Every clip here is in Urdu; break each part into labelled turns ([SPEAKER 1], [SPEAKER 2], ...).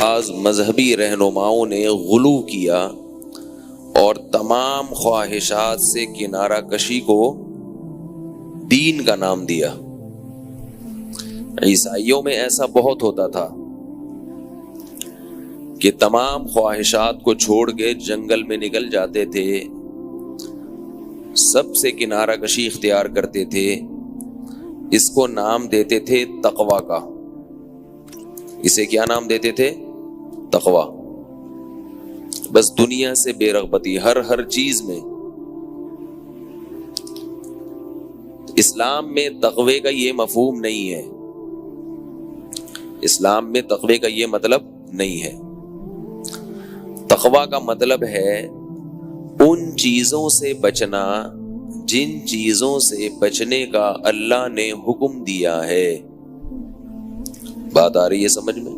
[SPEAKER 1] بعض مذہبی رہنماؤں نے غلو کیا اور تمام خواہشات سے کنارہ کشی کو دین کا نام دیا۔ عیسائیوں میں ایسا بہت ہوتا تھا کہ تمام خواہشات کو چھوڑ کے جنگل میں نکل جاتے تھے، سب سے کنارہ کشی اختیار کرتے تھے، اس کو نام دیتے تھے تقویٰ کا۔ اسے کیا نام دیتے تھے؟ تقویٰ۔ بس دنیا سے بے رغبتی ہر چیز میں۔ اسلام میں تقوی کا یہ مفہوم نہیں ہے، اسلام میں تقوی کا یہ مطلب نہیں ہے۔ تقویٰ کا مطلب ہے ان چیزوں سے بچنا جن چیزوں سے بچنے کا اللہ نے حکم دیا ہے۔ بات آ رہی ہے سمجھ میں؟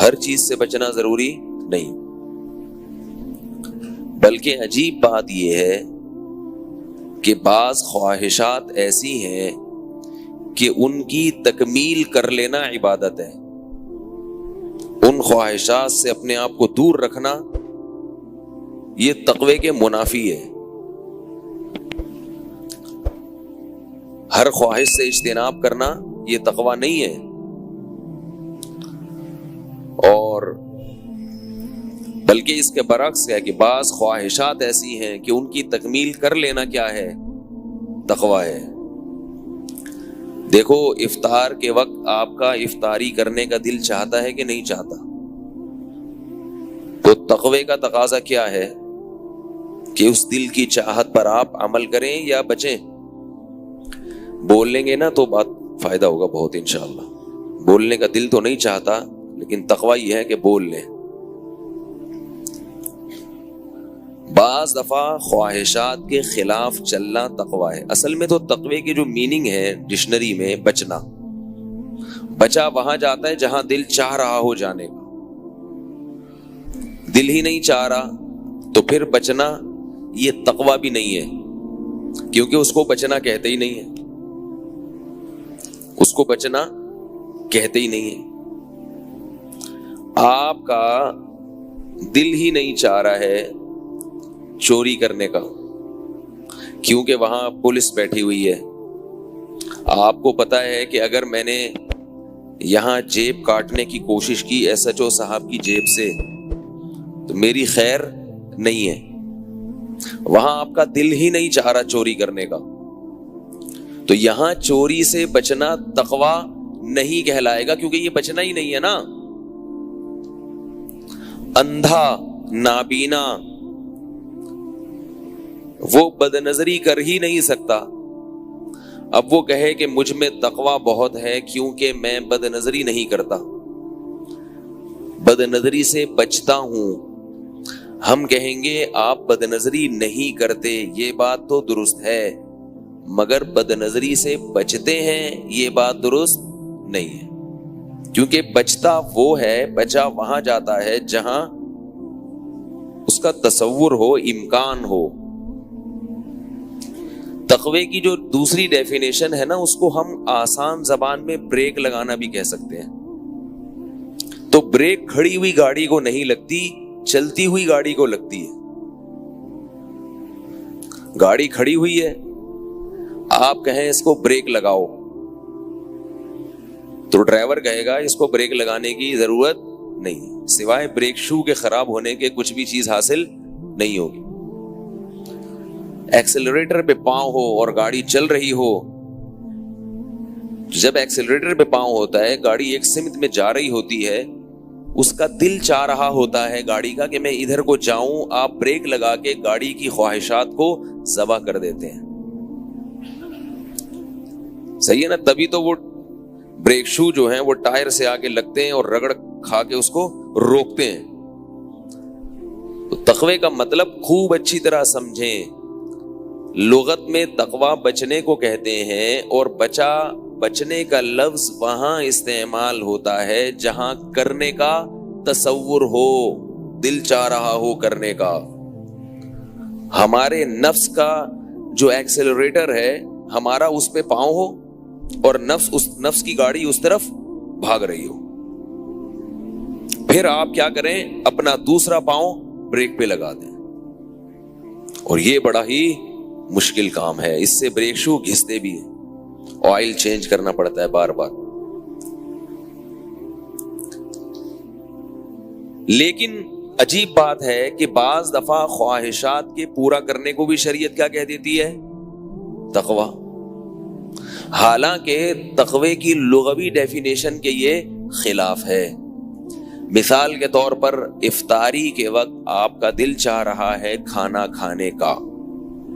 [SPEAKER 1] ہر چیز سے بچنا ضروری نہیں، بلکہ عجیب بات یہ ہے کہ بعض خواہشات ایسی ہیں کہ ان کی تکمیل کر لینا عبادت ہے۔ ان خواہشات سے اپنے آپ کو دور رکھنا یہ تقوی کے منافی ہے۔ ہر خواہش سے اجتناب کرنا یہ تقوی نہیں ہے۔ اور بلکہ اس کے برعکس ہے کہ بعض خواہشات ایسی ہیں کہ ان کی تکمیل کر لینا کیا ہے؟ تقوی ہے۔ دیکھو، افطار کے وقت آپ کا افطاری کرنے کا دل چاہتا ہے کہ نہیں چاہتا؟ تو تقوی کا تقاضا کیا ہے کہ اس دل کی چاہت پر آپ عمل کریں یا بچیں؟ بول لیں گے نا تو بات فائدہ ہوگا بہت انشاءاللہ۔ بولنے کا دل تو نہیں چاہتا، لیکن تقوی یہ ہے کہ بول لیں۔ بعض دفعہ خواہشات کے خلاف چلنا تقوی ہے۔ اصل میں تو تقوی کی جو میننگ ہے ڈکشنری میں بچنا، بچا وہاں جاتا ہے جہاں دل چاہ رہا ہو جانے کا۔ دل ہی نہیں چاہ رہا تو پھر بچنا یہ تقوی بھی نہیں ہے، کیونکہ اس کو بچنا کہتے ہی نہیں ہے، اس کو بچنا کہتے ہی نہیں ہے۔ آپ کا دل ہی نہیں چاہ رہا ہے چوری کرنے کا، کیونکہ وہاں پولیس بیٹھی ہوئی ہے۔ آپ کو پتا ہے کہ اگر میں نے یہاں جیب کاٹنے کی کوشش کی ایس ایچ او صاحب کی جیب سے تو میری خیر نہیں ہے۔ وہاں آپ کا دل ہی نہیں چاہ رہا چوری کرنے کا، تو یہاں چوری سے بچنا تقوی نہیں کہلائے گا، کیونکہ یہ بچنا ہی نہیں ہے نا۔ اندھا نابینا وہ بد نظری کر ہی نہیں سکتا، اب وہ کہے کہ مجھ میں تقوی بہت ہے کیونکہ میں بد نظری نہیں کرتا، بد نظری سے بچتا ہوں۔ ہم کہیں گے آپ بد نظری نہیں کرتے، یہ بات تو درست ہے، مگر بد نظری سے بچتے ہیں یہ بات درست نہیں ہے، کیونکہ بچتا وہ ہے، بچا وہاں جاتا ہے جہاں اس کا تصور ہو، امکان ہو۔ تقوی کی جو دوسری ڈیفینیشن ہے نا، اس کو ہم آسان زبان میں بریک لگانا بھی کہہ سکتے ہیں۔ تو بریک کھڑی ہوئی گاڑی کو نہیں لگتی، چلتی ہوئی گاڑی کو لگتی ہے۔ گاڑی کھڑی ہوئی ہے، آپ کہیں اس کو بریک لگاؤ تو ڈرائیور کہے گا اس کو بریک لگانے کی ضرورت نہیں، سوائے بریک شو کے خراب ہونے کے کچھ بھی چیز حاصل نہیں ہوگی۔ ایکسلریٹر پہ پاؤں ہو اور گاڑی چل رہی ہو، جب ایکسلریٹر پہ پاؤں ہوتا ہے، گاڑی ایک سمت میں جا رہی ہوتی ہے، اس کا دل چاہ رہا ہوتا ہے گاڑی کا کہ میں ادھر کو جاؤں، آپ بریک لگا کے گاڑی کی خواہشات کو ذبح کر دیتے ہیں۔ صحیح ہے نا؟ تبھی تو وہ بریک شو جو ہیں وہ ٹائر سے آگے لگتے ہیں اور رگڑ کھا کے اس کو روکتے ہیں۔ تو تقوی کا مطلب خوب اچھی طرح سمجھیں۔ لغت میں تقوی بچنے کو کہتے ہیں، اور بچنے کا لفظ وہاں استعمال ہوتا ہے جہاں کرنے کا تصور ہو، دل چاہ رہا ہو کرنے کا۔ ہمارے نفس کا جو ایکسلریٹر ہے، ہمارا اس پہ پاؤں ہو اور نفس کی گاڑی اس طرف بھاگ رہی ہو، پھر آپ کیا کریں, اپنا دوسرا پاؤں بریک پہ لگا دیں. اور یہ بڑا ہی مشکل کام ہے, اس سے بریک شو گھستے بھی ہیں, آئل چینج کرنا پڑتا ہے بار بار. لیکن عجیب بات ہے کہ بعض دفعہ خواہشات کے پورا کرنے کو بھی شریعت کیا کہہ دیتی ہے, تقوی. حالانکہ تقوی کی لغوی ڈیفینیشن کے یہ خلاف ہے. مثال کے طور پر افطاری کے وقت آپ کا دل چاہ رہا ہے کھانا کھانے کا,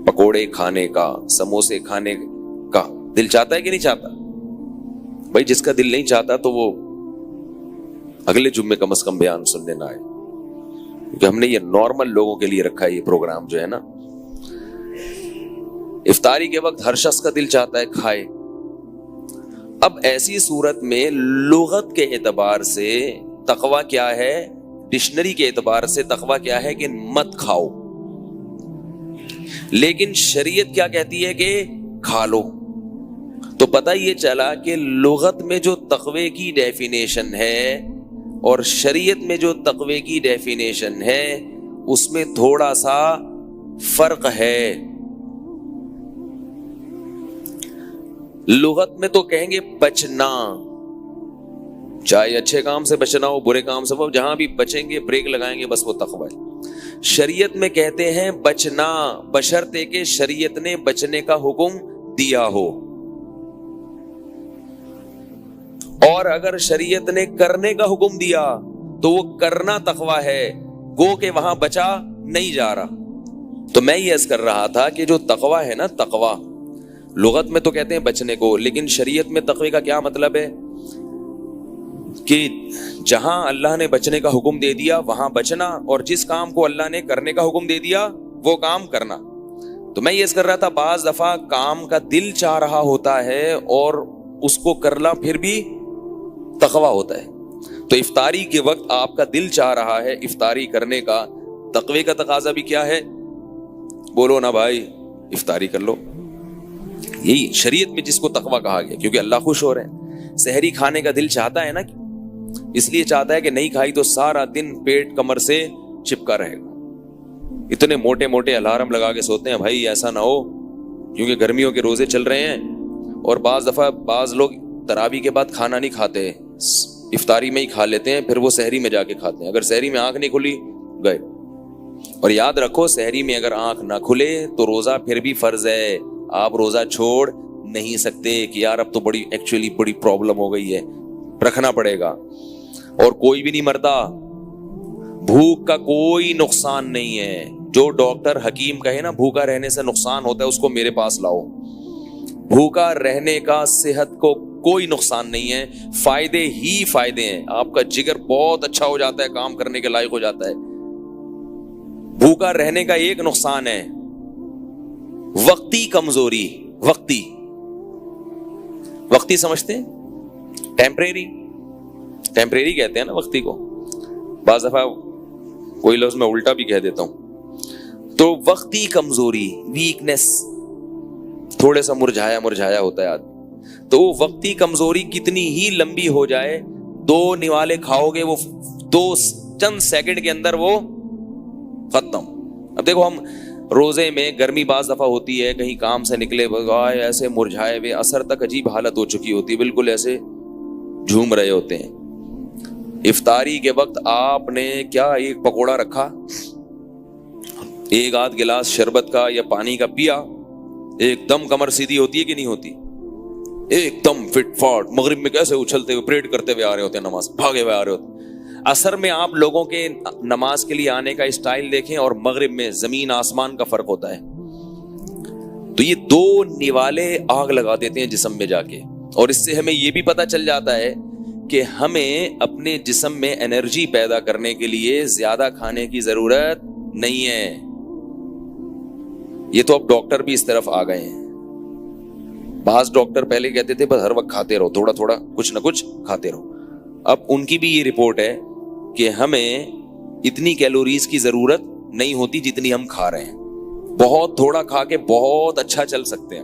[SPEAKER 1] پکوڑے کھانے کا, سموسے کھانے کا, دل چاہتا ہے کہ نہیں چاہتا؟ بھائی جس کا دل نہیں چاہتا تو وہ اگلے جمعے کم از کم بیان سننے نہ آئے, کیونکہ ہم نے یہ نارمل لوگوں کے لیے رکھا ہے یہ پروگرام جو ہے نا. افطاری کے وقت ہر شخص کا دل چاہتا ہے کھائے. اب ایسی صورت میں لغت کے اعتبار سے تقوی کیا ہے, ڈکشنری کے اعتبار سے تقوی کیا ہے کہ مت کھاؤ, لیکن شریعت کیا کہتی ہے کہ کھا لو. تو پتہ یہ چلا کہ لغت میں جو تقوی کی ڈیفینیشن ہے اور شریعت میں جو تقوی کی ڈیفینیشن ہے اس میں تھوڑا سا فرق ہے. لغت میں تو کہیں گے بچنا, چاہے اچھے کام سے بچنا ہو برے کام سے, وہ جہاں بھی بچیں گے بریک لگائیں گے بس وہ تقوی ہے. شریعت میں کہتے ہیں بچنا بشرطے کہ شریعت نے بچنے کا حکم دیا ہو, اور اگر شریعت نے کرنے کا حکم دیا تو وہ کرنا تقوی ہے, گو کہ وہاں بچا نہیں جا رہا. تو میں یہ عرض کر رہا تھا کہ جو تقوی ہے نا, تقوی لغت میں تو کہتے ہیں بچنے کو, لیکن شریعت میں تقوی کا کیا مطلب ہے کہ جہاں اللہ نے بچنے کا حکم دے دیا وہاں بچنا, اور جس کام کو اللہ نے کرنے کا حکم دے دیا وہ کام کرنا. تو میں یہ عرض کر رہا تھا بعض دفعہ کام کا دل چاہ رہا ہوتا ہے اور اس کو کرنا پھر بھی تقوی ہوتا ہے. تو افطاری کے وقت آپ کا دل چاہ رہا ہے افطاری کرنے کا, تقوی کا تقاضا بھی کیا ہے, بولو نا بھائی افطاری کر لو. یہی شریعت میں جس کو تقوی کہا گیا, کیونکہ اللہ خوش ہو رہے ہیں. سحری کھانے کا دل چاہتا ہے نا, اس لیے چاہتا ہے کہ نہیں کھائی تو سارا دن پیٹ کمر سے چپکا رہے گا. اتنے موٹے موٹے الارم لگا کے سوتے ہیں بھائی ایسا نہ ہو, کیونکہ گرمیوں کے روزے چل رہے ہیں. اور بعض دفعہ بعض لوگ تراویح کے بعد کھانا نہیں کھاتے, افطاری میں ہی کھا لیتے ہیں, پھر وہ سحری میں جا کے کھاتے ہیں. اگر سحری میں آنکھ نہیں کھلی گئے. اور یاد رکھو سحری میں اگر آنکھ نہ کھلے تو روزہ پھر بھی فرض ہے, آپ روزہ چھوڑ نہیں سکتے کہ یار اب تو ایکچولی بڑی پرابلم ہو گئی ہے, رکھنا پڑے گا. اور کوئی بھی نہیں مرتا, بھوک کا کوئی نقصان نہیں ہے. جو ڈاکٹر حکیم کہے نا بھوکا رہنے سے نقصان ہوتا ہے اس کو میرے پاس لاؤ. بھوکا رہنے کا صحت کو کوئی نقصان نہیں ہے, فائدے ہی فائدے ہیں. آپ کا جگر بہت اچھا ہو جاتا ہے, کام کرنے کے لائق ہو جاتا ہے. بھوکا رہنے کا ایک نقصان ہے وقتی کمزوری. وقتی سمجھتے ہیں, ٹیمپریری کہتے ہیں نا وقتی کو. بعض دفعہ کوئی لفظ میں الٹا بھی کہہ دیتا ہوں. تو وقتی کمزوری, ویکنس, تھوڑے سا مرجھایا ہوتا ہے آدمی. تو وہ وقتی کمزوری کتنی ہی لمبی ہو جائے, 2 نوالے کھاؤ گے وہ 2 چند سیکنڈ کے اندر وہ ختم. اب دیکھو ہم روزے میں گرمی بعض دفعہ ہوتی ہے, کہیں کام سے نکلے ایسے مرجھائے ہوئے, اثر تک عجیب حالت ہو چکی ہوتی ہے, بالکل ایسے جھوم رہے ہوتے ہیں. افطاری کے وقت آپ نے کیا ایک پکوڑا رکھا, ایک آدھ گلاس شربت کا یا پانی کا پیا, ایک دم کمر سیدھی ہوتی ہے کہ نہیں ہوتی, ایک دم فٹ فاٹ. مغرب میں کیسے اچھلتے ہوئے پریڈ کرتے ہوئے آ رہے ہوتے ہیں, نماز بھاگے ہوئے آ رہے ہوتے ہیں. اثر میں آپ لوگوں کے نماز کے لیے آنے کا اسٹائل دیکھیں اور مغرب میں زمین آسمان کا فرق ہوتا ہے. تو یہ 2 نوالے آگ لگا دیتے ہیں جسم میں جا کے, اور اس سے ہمیں یہ بھی پتہ چل جاتا ہے کہ ہمیں اپنے جسم میں انرجی پیدا کرنے کے لیے زیادہ کھانے کی ضرورت نہیں ہے. یہ تو اب ڈاکٹر بھی اس طرف آ گئے ہیں. بعض ڈاکٹر پہلے کہتے تھے بس ہر وقت کھاتے رہو, تھوڑا تھوڑا کچھ نہ کچھ کھاتے رہو. اب ان کی بھی یہ رپورٹ ہے کہ ہمیں اتنی کیلوریز کی ضرورت نہیں ہوتی جتنی ہم کھا رہے ہیں. بہت تھوڑا کھا کے بہت اچھا چل سکتے ہیں.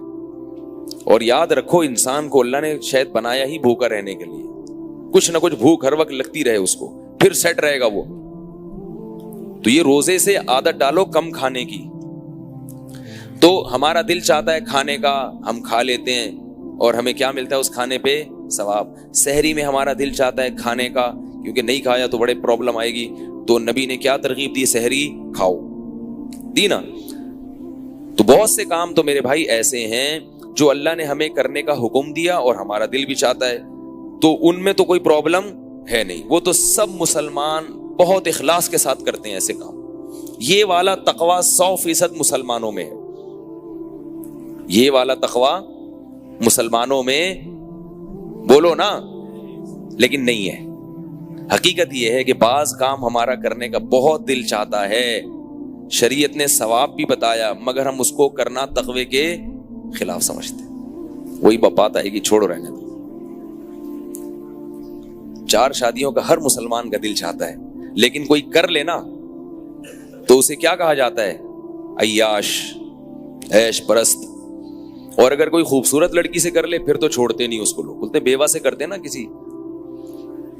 [SPEAKER 1] اور یاد رکھو انسان کو اللہ نے شاید بنایا ہی بھوکا رہنے کے لیے, کچھ نہ کچھ بھوک ہر وقت لگتی رہے اس کو, پھر سیٹ رہے گا وہ. تو یہ روزے سے عادت ڈالو کم کھانے کی. تو ہمارا دل چاہتا ہے کھانے کا, ہم کھا لیتے ہیں اور ہمیں کیا ملتا ہے اس کھانے پہ؟ ثواب. سحری میں ہمارا دل چاہتا ہے کھانے کا, کیونکہ نہیں کھایا تو بڑے پرابلم آئے گی, تو نبی نے کیا ترغیب دی؟ سحری کھاؤ, دی نا. تو بہت سے کام تو میرے بھائی ایسے ہیں جو اللہ نے ہمیں کرنے کا حکم دیا اور ہمارا دل بھی چاہتا ہے, تو ان میں تو کوئی پرابلم ہے نہیں. وہ تو سب مسلمان بہت اخلاص کے ساتھ کرتے ہیں ایسے کام. یہ والا تقوی 100% مسلمانوں میں ہے. یہ والا تقوی مسلمانوں میں بولو نا, لیکن نہیں ہے. حقیقت یہ ہے کہ بعض کام ہمارا کرنے کا بہت دل چاہتا ہے, شریعت نے ثواب بھی بتایا, مگر ہم اس کو کرنا تقوی کے خلاف سمجھتے ہیں. وہی بات آئے گی, چھوڑو رہنے دو. 4 شادیوں کا ہر مسلمان کا دل چاہتا ہے, لیکن کوئی کر لینا تو اسے کیا کہا جاتا ہے؟ عیاش, عیش پرست. اور اگر کوئی خوبصورت لڑکی سے کر لے پھر تو چھوڑتے نہیں اس کو. لوگ بولتے بیوہ سے کرتے نا کسی,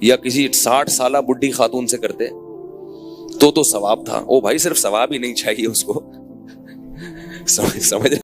[SPEAKER 1] یا کسی 60 سالہ بڈھی خاتون سے کرتے تو ثواب تھا. او بھائی صرف ثواب ہی نہیں چاہیے اس کو, سمجھ